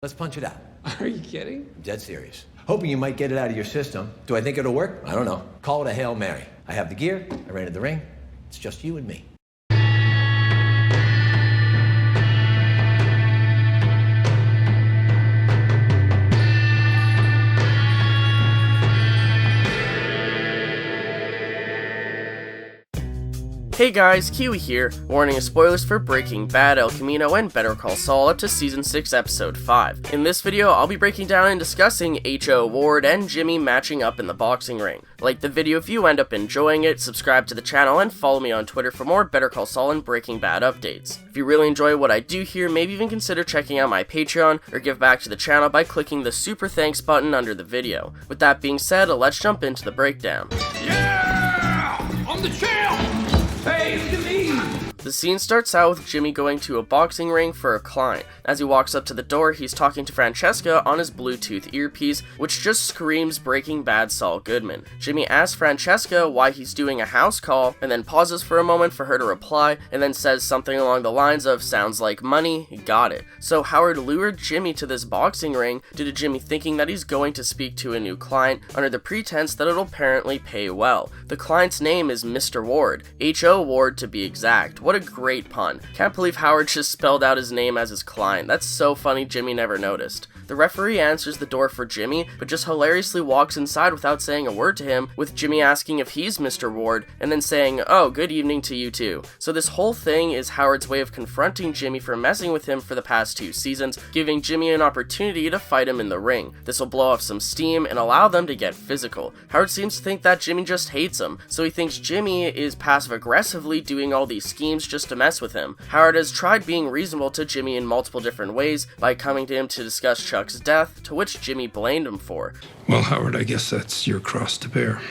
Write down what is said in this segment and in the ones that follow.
Let's punch it out. Are you kidding? I'm dead serious. Hoping you might get it out of your system. Do I think it'll work? I don't know. Call it a Hail Mary. I have the gear, I rented the ring. It's just you and me. Hey guys, Kiwi here, warning of spoilers for Breaking Bad, El Camino, and Better Call Saul up to Season 6, Episode 5. In this video, I'll be breaking down and discussing H.O. Ward and Jimmy matching up in the boxing ring. Like the video if you end up enjoying it, subscribe to the channel, and follow me on Twitter for more Better Call Saul and Breaking Bad updates. If you really enjoy what I do here, maybe even consider checking out my Patreon, or give back to the channel by clicking the Super Thanks button under the video. With that being said, let's jump into the breakdown. Yeah! I'm the champ! Hey, look at me! The scene starts out with Jimmy going to a boxing ring for a client. As he walks up to the door, he's talking to Francesca on his Bluetooth earpiece, which just screams Breaking Bad Saul Goodman. Jimmy asks Francesca why he's doing a house call, and then pauses for a moment for her to reply, and then says something along the lines of, "Sounds like money, got it." So Howard lured Jimmy to this boxing ring due to Jimmy thinking that he's going to speak to a new client under the pretense that it'll apparently pay well. The client's name is Mr. Ward, H.O. Ward to be exact. What a great pun. Can't believe Howard just spelled out his name as his client. That's so funny Jimmy never noticed. The referee answers the door for Jimmy, but just hilariously walks inside without saying a word to him, with Jimmy asking if he's Mr. Ward, and then saying, "Oh, good evening to you too." So this whole thing is Howard's way of confronting Jimmy for messing with him for the past 2 seasons, giving Jimmy an opportunity to fight him in the ring. This will blow off some steam and allow them to get physical. Howard seems to think that Jimmy just hates him, so he thinks Jimmy is passive-aggressively doing all these schemes just to mess with him. Howard has tried being reasonable to Jimmy in multiple different ways, by coming to him to discuss Chuck's death, to which Jimmy blamed him for. Well, Howard, I guess that's your cross to bear.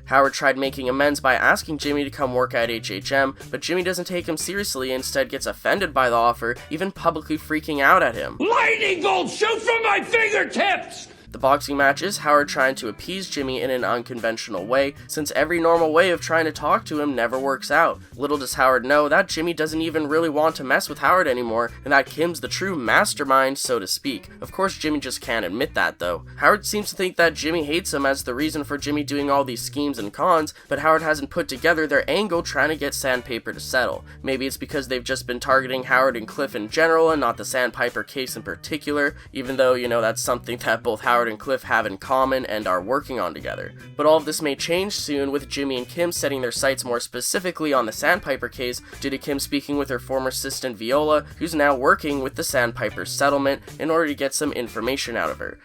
Howard tried making amends by asking Jimmy to come work at HHM, but Jimmy doesn't take him seriously and instead gets offended by the offer, even publicly freaking out at him. Lightning bolt shoot from my fingertips! The boxing match is Howard trying to appease Jimmy in an unconventional way, since every normal way of trying to talk to him never works out. Little does Howard know that Jimmy doesn't even really want to mess with Howard anymore, and that Kim's the true mastermind, so to speak. Of course, Jimmy just can't admit that, though. Howard seems to think that Jimmy hates him as the reason for Jimmy doing all these schemes and cons, but Howard hasn't put together their angle trying to get Sandpaper to settle. Maybe it's because they've just been targeting Howard and Cliff in general, and not the Sandpiper case in particular, even though, that's something that both Howard and Cliff have in common and are working on together. But all of this may change soon, with Jimmy and Kim setting their sights more specifically on the Sandpiper case due to Kim speaking with her former assistant Viola, who's now working with the Sandpiper settlement in order to get some information out of her.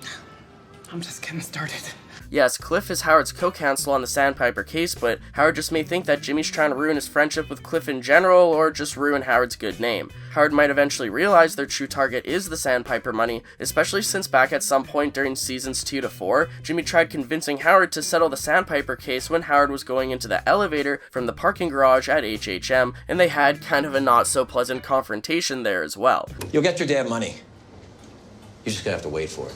I'm just getting started. Yes, Cliff is Howard's co-counsel on the Sandpiper case, but Howard just may think that Jimmy's trying to ruin his friendship with Cliff in general, or just ruin Howard's good name. Howard might eventually realize their true target is the Sandpiper money, especially since back at some point during seasons 2 to 4, Jimmy tried convincing Howard to settle the Sandpiper case when Howard was going into the elevator from the parking garage at HHM, and they had kind of a not-so-pleasant confrontation there as well. You'll get your damn money. You're just gonna have to wait for it.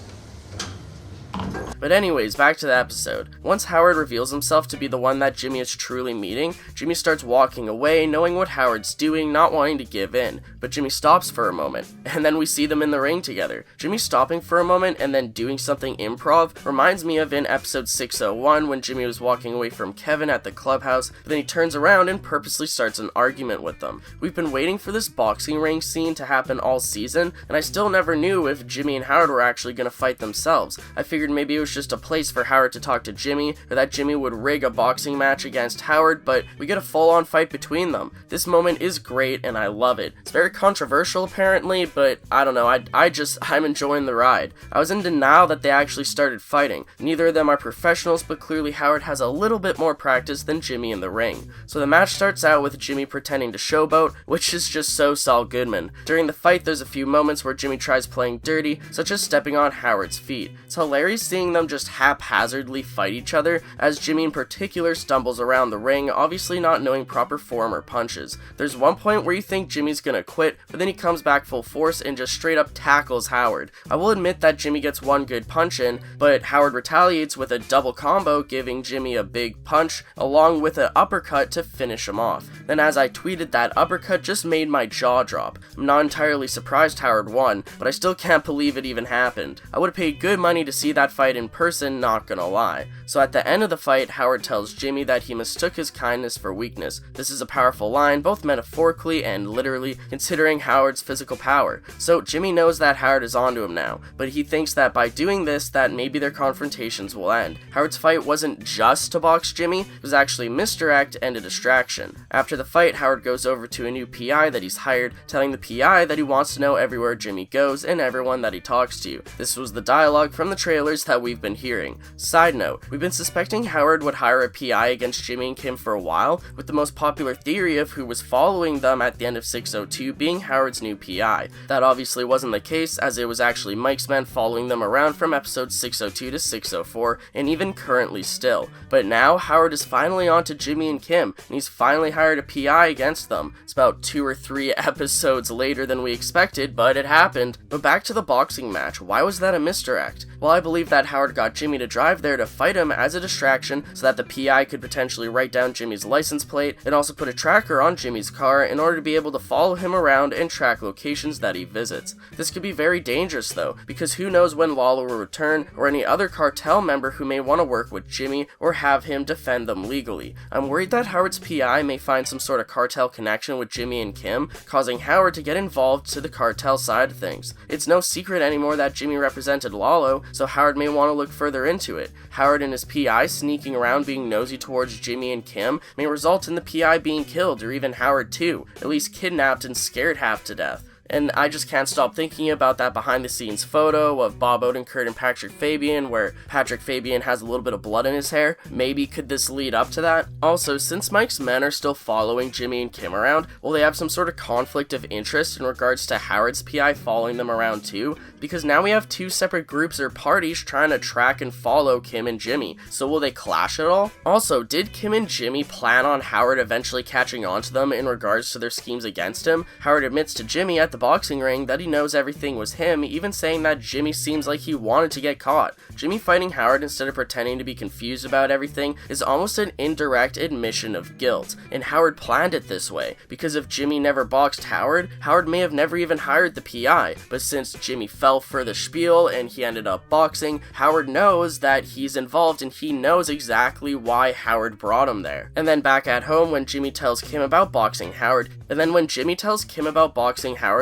But anyways, back to the episode. Once Howard reveals himself to be the one that Jimmy is truly meeting, Jimmy starts walking away, knowing what Howard's doing, not wanting to give in. But Jimmy stops for a moment, and then we see them in the ring together. Jimmy stopping for a moment and then doing something improv reminds me of in episode 601 when Jimmy was walking away from Kevin at the clubhouse, but then he turns around and purposely starts an argument with them. We've been waiting for this boxing ring scene to happen all season, and I still never knew if Jimmy and Howard were actually going to fight themselves. I figured maybe it was just a place for Howard to talk to Jimmy, or that Jimmy would rig a boxing match against Howard, but we get a full-on fight between them. This moment is great, and I love it. It's very controversial, apparently, but I don't know, I'm enjoying the ride. I was in denial that they actually started fighting. Neither of them are professionals, but clearly Howard has a little bit more practice than Jimmy in the ring. So the match starts out with Jimmy pretending to showboat, which is just so Saul Goodman. During the fight, there's a few moments where Jimmy tries playing dirty, such as stepping on Howard's feet. It's hilarious seeing them just haphazardly fight each other, as Jimmy in particular stumbles around the ring, obviously not knowing proper form or punches. There's one point where you think Jimmy's gonna quit, but then he comes back full force and just straight up tackles Howard. I will admit that Jimmy gets one good punch in, but Howard retaliates with a double combo, giving Jimmy a big punch along with an uppercut to finish him off. Then as I tweeted, that uppercut just made my jaw drop. I'm not entirely surprised Howard won, but I still can't believe it even happened. I would have paid good money to see that fight in person, not gonna lie. So at the end of the fight, Howard tells Jimmy that he mistook his kindness for weakness. This is a powerful line, both metaphorically and literally, considering Howard's physical power. So Jimmy knows that Howard is onto him now, but he thinks that by doing this, that maybe their confrontations will end. Howard's fight wasn't just to box Jimmy, it was actually misdirect and a distraction. After the fight, Howard goes over to a new PI that he's hired, telling the PI that he wants to know everywhere Jimmy goes and everyone that he talks to. This was the dialogue from the trailers that we've been hearing. Side note, we've been suspecting Howard would hire a PI against Jimmy and Kim for a while, with the most popular theory of who was following them at the end of 602 being Howard's new PI. That obviously wasn't the case, as it was actually Mike's men following them around from episodes 602 to 604, and even currently still. But now, Howard is finally on to Jimmy and Kim, and he's finally hired a PI against them. It's about 2 or 3 episodes later than we expected, but it happened. But back to the boxing match, why was that a misdirect? Well, I believe that Howard got Jimmy to drive there to fight him as a distraction so that the PI could potentially write down Jimmy's license plate and also put a tracker on Jimmy's car in order to be able to follow him around and track locations that he visits. This could be very dangerous though, because who knows when Lawler will return or any other cartel member who may want to work with Jimmy or have him defend them legally. I'm worried that Howard's PI may find some sort of cartel connection with Jimmy and Kim, causing Howard to get involved to the cartel side of things. It's no secret anymore that Jimmy represented Lalo, so Howard may want to look further into it. Howard and his PI sneaking around being nosy towards Jimmy and Kim may result in the PI being killed, or even Howard too, at least kidnapped and scared half to death. And I just can't stop thinking about that behind the scenes photo of Bob Odenkirk and Patrick Fabian, where Patrick Fabian has a little bit of blood in his hair. Maybe could this lead up to that? Also, since Mike's men are still following Jimmy and Kim around, will they have some sort of conflict of interest in regards to Howard's PI following them around too? Because now we have 2 separate groups or parties trying to track and follow Kim and Jimmy, so will they clash at all? Also, did Kim and Jimmy plan on Howard eventually catching on to them in regards to their schemes against him? Howard admits to Jimmy at the boxing ring that he knows everything was him, even saying that Jimmy seems like he wanted to get caught. Jimmy fighting Howard instead of pretending to be confused about everything is almost an indirect admission of guilt, and Howard planned it this way, because if Jimmy never boxed Howard, Howard may have never even hired the PI, but since Jimmy fell for the spiel and he ended up boxing, Howard knows that he's involved and he knows exactly why Howard brought him there. And then back at home when Jimmy tells Kim about boxing Howard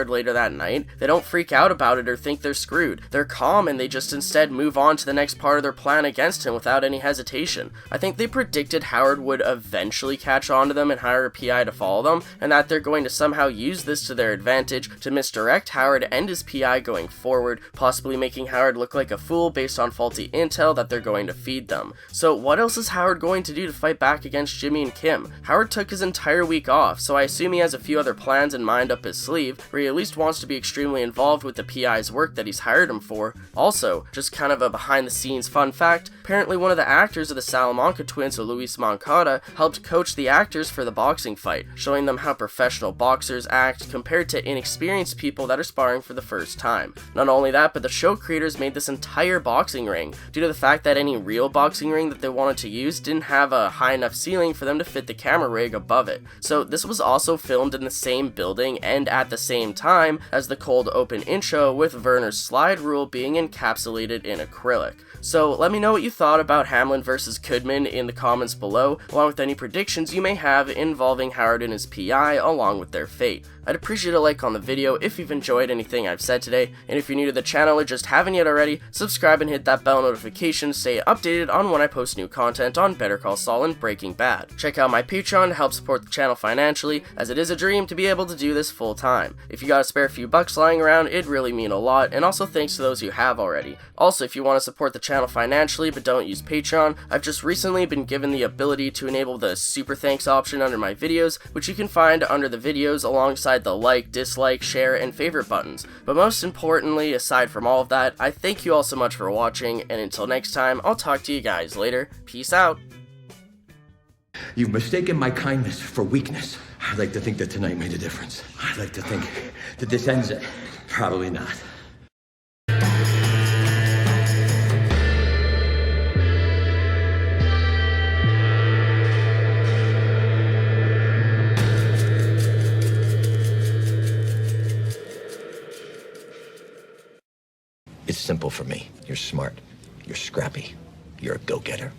later that night, they don't freak out about it or think they're screwed. They're calm and they just instead move on to the next part of their plan against him without any hesitation. I think they predicted Howard would eventually catch on to them and hire a PI to follow them, and that they're going to somehow use this to their advantage to misdirect Howard and his PI going forward, possibly making Howard look like a fool based on faulty intel that they're going to feed them. So what else is Howard going to do to fight back against Jimmy and Kim? Howard took his entire week off, so I assume he has a few other plans in mind up his sleeve, where he at least wants to be extremely involved with the PI's work that he's hired him for. Also, just kind of a behind the scenes fun fact, apparently one of the actors of the Salamanca twins, Luis Moncada, helped coach the actors for the boxing fight, showing them how professional boxers act compared to inexperienced people that are sparring for the first time. Not only that, but the show creators made this entire boxing ring due to the fact that any real boxing ring that they wanted to use didn't have a high enough ceiling for them to fit the camera rig above it. So this was also filmed in the same building and at the same time as the cold open intro, with Werner's slide rule being encapsulated in acrylic. So let me know what you thought about Hamlin versus Goodman in the comments below, along with any predictions you may have involving Howard and his PI along with their fate. I'd appreciate a like on the video if you've enjoyed anything I've said today, and if you're new to the channel or just haven't yet already, subscribe and hit that bell notification to stay updated on when I post new content on Better Call Saul and Breaking Bad. Check out my Patreon to help support the channel financially, as it is a dream to be able to do this full time. If you got a spare few bucks lying around, it'd really mean a lot, and also thanks to those who have already. Also, if you want to support the channel financially but don't use Patreon, I've just recently been given the ability to enable the super thanks option under my videos, which you can find under the videos alongside alongside the like, dislike, share, and favorite buttons. But most importantly, aside from all of that, I thank you all so much for watching, and until next time, I'll talk to you guys later. Peace out. You've mistaken my kindness for weakness. I'd like to think that tonight made a difference. I'd like to think that this ends it. Probably not. It's simple for me. You're smart. You're scrappy. You're a go-getter.